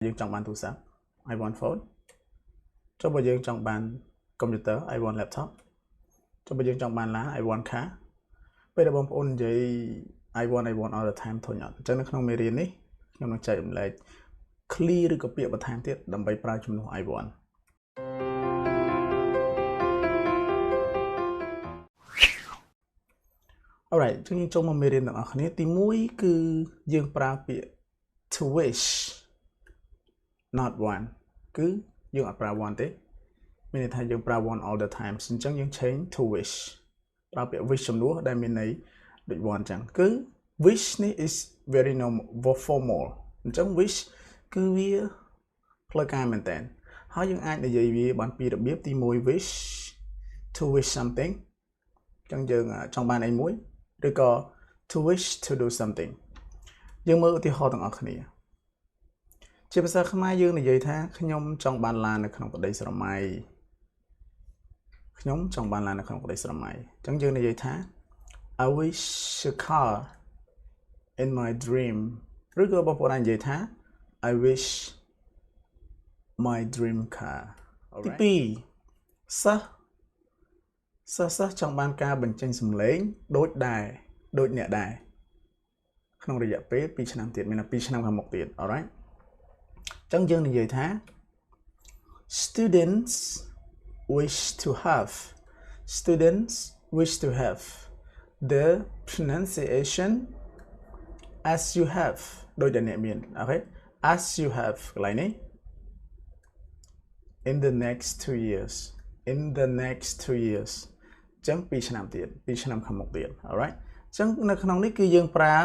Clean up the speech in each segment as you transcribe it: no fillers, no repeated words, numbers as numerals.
យើងចង់បានទូរស័ព្ទ I want phone ចុះបើយើងចង់បានកុំព្យូទ័រ I want laptop ចុះបើយើងចង់បានឡាន I want car ពេលដែលបងប្អូននិយាយ I want all the time ធុញអត់អញ្ចឹងនៅក្នុងមេរៀននេះខ្ញុំនឹងចែករំលែក clear ឬក៏ពាក្យបន្ថែមទៀតដើម្បីប្រើជំនួស I want Alright ចឹងយើងចូលមកមេរៀនទាំងអស់គ្នាទី1គឺយើងប្រើពាក្យ to wish not want គឺយើងអត់ប្រើ want ទេមានន័យថាយើងប្រើ want all the time អញ្ចឹងយើង change to wish ប្រើពាក្យ wish ជំនួសដែលមានន័យដូច want អញ្ចឹងគឺ wish នេះ is very normal formal អញ្ចឹង wish គឺវាផ្លូវការមែនតើហើយយើងអាចនិយាយវាបានពីររបៀបទី1 wish to wish something អញ្ចឹងយើងចង់បានអីមួយឬក៏ to wish to do something យើងមើលឧទាហរណ៍ទាំងអស់គ្នាជាភាសាខ្មែរយើងនិយាយថាខ្ញុំចង់បានឡាននៅក្នុងក្តីស្រមៃខ្ញុំចង់បានឡាននៅក្នុងក្តីស្រមៃអញ្ចឹងយើងនិយាយថា I wish a car in my dream ឬក៏បងប្អូនអាចនិយាយថា I wish my dream car ទី2សិស្សចង់បានការបញ្ចេញសំឡេងដូចអ្នកដែរក្នុងរយៈពេល2ឆ្នាំទៀតមានតែ2ឆ្នាំខាងមុខទៀត alright អញ្ចឹងយើងនិយាយថា students wish to have the pronunciation as you have ដូចដែលអ្នកមានអូខេ as you have កន្លែងនេះ in the next 2 years អញ្ចឹង2ឆ្នាំទៀត2ឆ្នាំខាងមុខទៀត alright អញ្ចឹងនៅក្នុងនេះគឺយើងប្រើ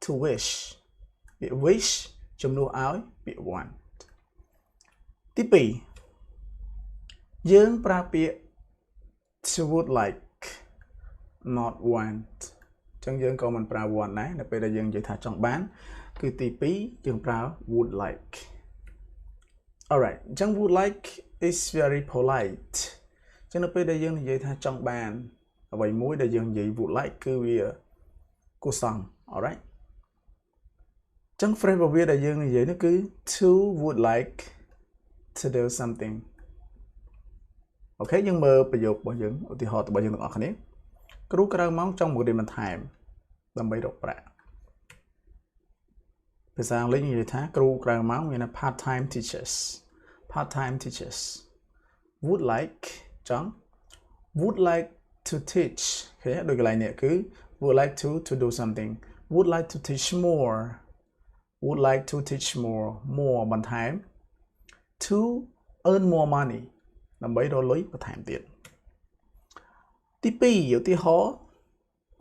to wish ពាក្យ wish ជំនួសឲ្យពាក្យ want ទី2យើងប្រើពាក្យ to would like not want អញ្ចឹងយើងក៏មិនប្រើ want ដែរនៅពេលដែលយើងនិយាយថាចង់បានគឺទី2យើងប្រើ would like alright អញ្ចឹង would like is very polite អញ្ចឹងនៅពេលដែលយើងនិយាយថាចង់បានអ្វីមួយដែលយើងនិយាយ would like គឺវាគួរសម alright អញ្ចឹង phrase របស់វាដែលយើងនិយាយនេះគឺ to would like to do something អូខេយើងមើលប្រយោគរបស់យើងឧទាហរណ៍របស់យើងទាំងអស់គ្នាគ្រូក្រៅម៉ោងចង់មករៀនបន្ថែមដើម្បីរកប្រាក់ភាសាអង់គ្លេសនិយាយថាគ្រូក្រៅម៉ោងមានថា part time teachers would like ចង់ would like to teach អូខេដូចកន្លែងនេះគឺ would like to do something would like to teach more បន្ថែម to earn more money ដើម្បីរកលុយបន្ថែមទៀតទី2ឧទាហរណ៍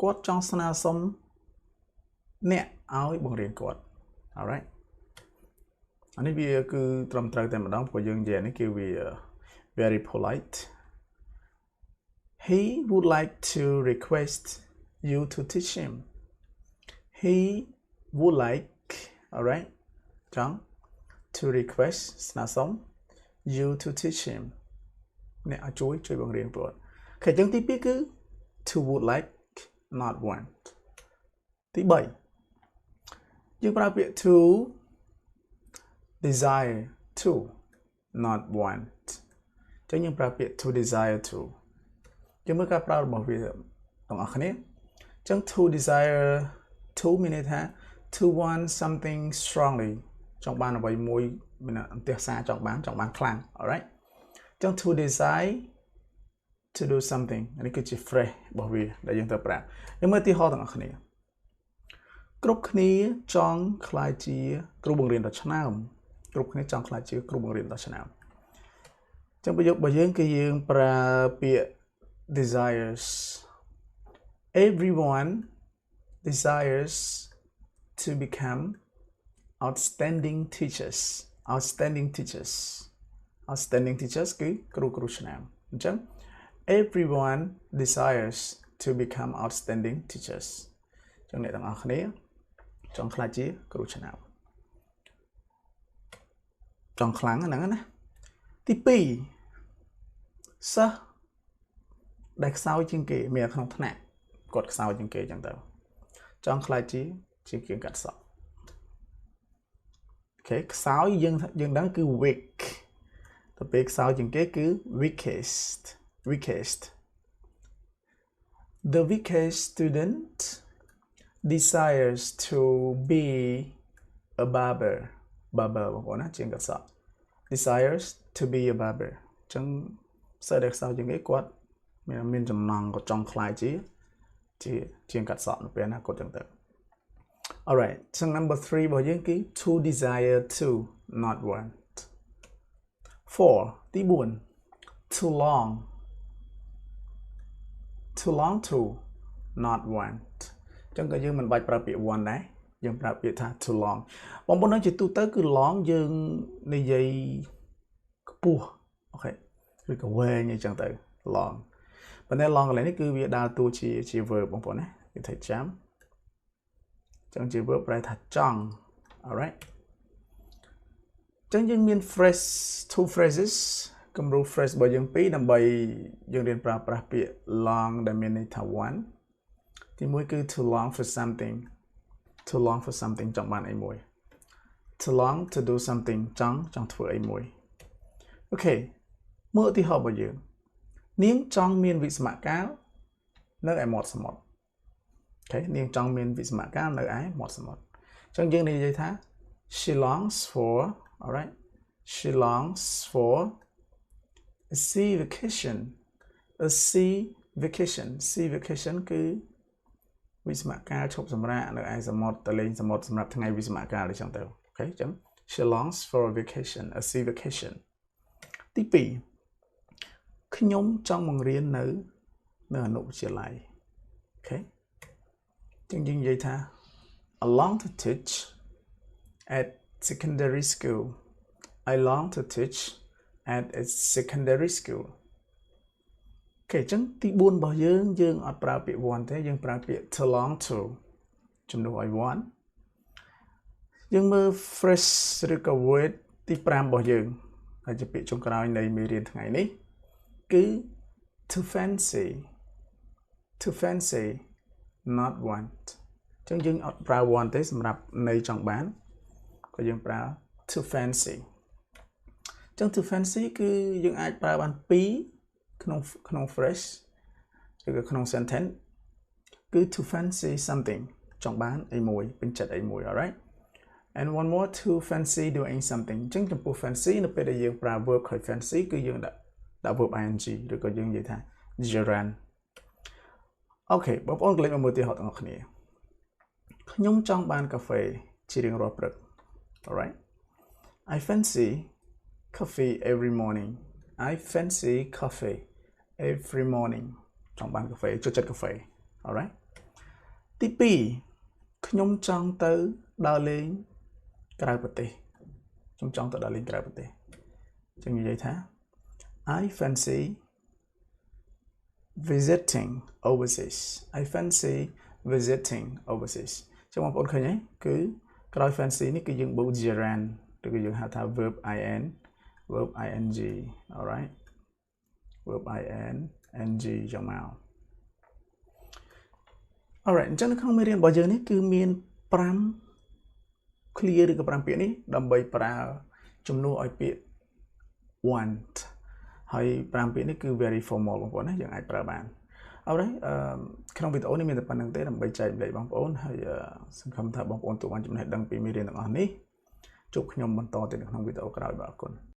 គាត់ចង់ស្នើសុំអ្នកឲ្យបង្រៀនគាត់ alright អានេះវាគឺត្រឹមត្រូវតែម្ដងព្រោះយើងនិយាយនេះគឺវា very polite he would like to request you to teach him he would like alright ចង់ to request ស្នើសុំ you to teach him អ្នកឲ្យជួយបង្រៀនគាត់ខេចឹងទី2គឺ to would like not want ទី3យើងប្រើពាក្យ to desire to not want ចឹងយើងប្រើពាក្យ to desire to យើងមើលការប្រើរបស់វាទាំងអស់គ្នាចឹង to desire to មានន័យថា to want something strongly ចង់បានអ្វីមួយមានអន្តរសាចង់បានខ្លាំង alright ចឹង to desire to do something នេះគឺជា phrase របស់វាដែលយើងត្រូវប្រើយើងមើលឧទាហរណ៍ទាំងអស់គ្នាគ្រប់គ្នាចង់ខ្លាយជាគ្រូបង្រៀនដ៏ឆ្នើមចឹងប្រយោគរបស់យើងគឺយើងប្រើពាក្យ desires everyone desires to become outstanding teachers គឺគ្រូឆ្នើមអញ្ចឹង everyone desires to become outstanding teachers ចឹងអ្នកទាំងអស់គ្នាចង់ខ្លាចជាគ្រូឆ្នើមចង់ខ្លាំងហ្នឹងណាទី2សិស្សដែលខ្សោយជាងគេមានក្នុងថ្នាក់គាត់ខ្សោយជាងគេចឹងទៅចង់ខ្លាចជាជាងកាត់សក់ okay ខ្សោយយើងដឹងគឺ weak ទៅពេលខ្សោយជាងគេគឺ weakest the weakest student desires to be a barber បងប្អូនណាជាងកសក់ desires to be a barber ចឹងសិស្សដែលខ្សោយជាងគេគាត់មានចំណង់ក៏ចង់ខ្លាយជាងកាត់សក់នៅពេលណាគាត់ចឹងទៅ alright so number 3 របស់យើងគឺ to desire to not want 4 ទី 4 too long to not want ចឹងក៏យើងមិនបាច់ប្រើពាក្យ want ដែរយើងប្រើពាក្យថា too long បងប្អូននឹងជាទូទៅគឺ long យើងនិយាយខ្ពស់អូខេឬក៏វែងអីចឹងទៅ long ប៉ុន្តែ long កន្លែងនេះគឺវាដើរតួជា verb បងប្អូនណាគេថាចាំចឹងជា verb ប្រែថាចង់ alright ចឹងយើងមាន phrase two phrases គំរូ phrase របស់យើងពីរដើម្បីយើងរៀនប្រើប្រាស់ពាក្យ long ដែលមានន័យថា one ទី1គឺ too long for something ចង់បានអីមួយ too long to do something ចង់ធ្វើអីមួយអូខេមើលឧទាហរណ៍របស់យើងនាងចង់មានវិស្សមកាលនៅឯមាត់សមុទ្រអូខេនាងចង់មានវិស្សមកាលនៅឯមាត់សមុទ្រអញ្ចឹងយើងនិយាយថា she longs for alright she longs for a sea vacation sea vacation គឺវិស្សមកាលឈប់សម្រាកនៅឯសមុទ្រទៅលេងសមុទ្រសម្រាប់ថ្ងៃវិស្សមកាលអញ្ចឹងទៅអូខេអញ្ចឹង she longs for a vacation a sea vacation ទី2ខ្ញុំចង់បង្រៀននៅអនុវិទ្យាល័យអូខេចឹងយើងនិយាយថា I long to teach at secondary school I long to teach at a secondary school អូខេចឹងទី4របស់យើងអត់ប្រើពាក្យ want ទេយើងប្រើពាក្យ to long to ជំនួសឲ្យ want យើងមើល phrase ឬក៏ word ទី5របស់យើងហើយជាពាក្យចុងក្រោយនៃមេរៀនថ្ងៃនេះគឺ to fancy not want ចឹងយើងអត់ប្រើ want ទេសម្រាប់ន័យចង់បានក៏យើងប្រើ to fancy ចឹង to fancy គឺយើងអាចប្រើបាន2ក្នុង phrase ឬក៏ក្នុង sentence គឺ to fancy something ចង់បានអីមួយពេញចិត្តអីមួយ alright and one more to fancy doing something ចឹងចំពោះ fancy នៅពេលដែលយើងប្រើ verb ខុស fancy គឺយើងដាក់ verb ing ឬក៏យើងនិយាយថា gerund អូខេបងប្អូនកុំមើលឧទាហរណ៍ទាំងអស់គ្នាខ្ញុំចង់បានកាហ្វេជារៀងរាល់ព្រឹក alright I fancy coffee every morning I fancy coffee every morning ចង់បានកាហ្វេចូលចិត្តកាហ្វេ alright ទី2ខ្ញុំចង់ទៅដើរលេងក្រៅប្រទេសខ្ញុំចង់ទៅដើរលេងក្រៅប្រទេសចឹងនិយាយថា I fancy visiting overseas I fancy visiting overseas ចឹងបងប្អូនឃើញទេគឺក្រោយ fancy នេះគឺយើងបូក gerund ឬក៏យើងហៅថា verb ing alright verb ing យ៉ាងមក alright អញ្ចឹងនៅក្នុងមេរៀនរបស់យើងនេះគឺមាន5 clear ឬក៏5ពាក្យនេះដើម្បីប្រើជំនួសឲ្យពាក្យ want ហើយ5ពាក្យនេះគឺ very formal បងប្អូនណាយើងអាចប្រើបានអរក្នុងវីដេអូនេះមានតែប៉ុណ្្នឹងទេដើម្បីចែកម្លែកបងប្អូនហើយសង្ឃឹមថាបងប្អូនទទួលបានចំណេះដឹងពីមេរៀនទាំងអស់នេះជួបខ្ញុំបន្តទៀតនៅក្នុងវីដេអូក្រោយបាទអរគុណ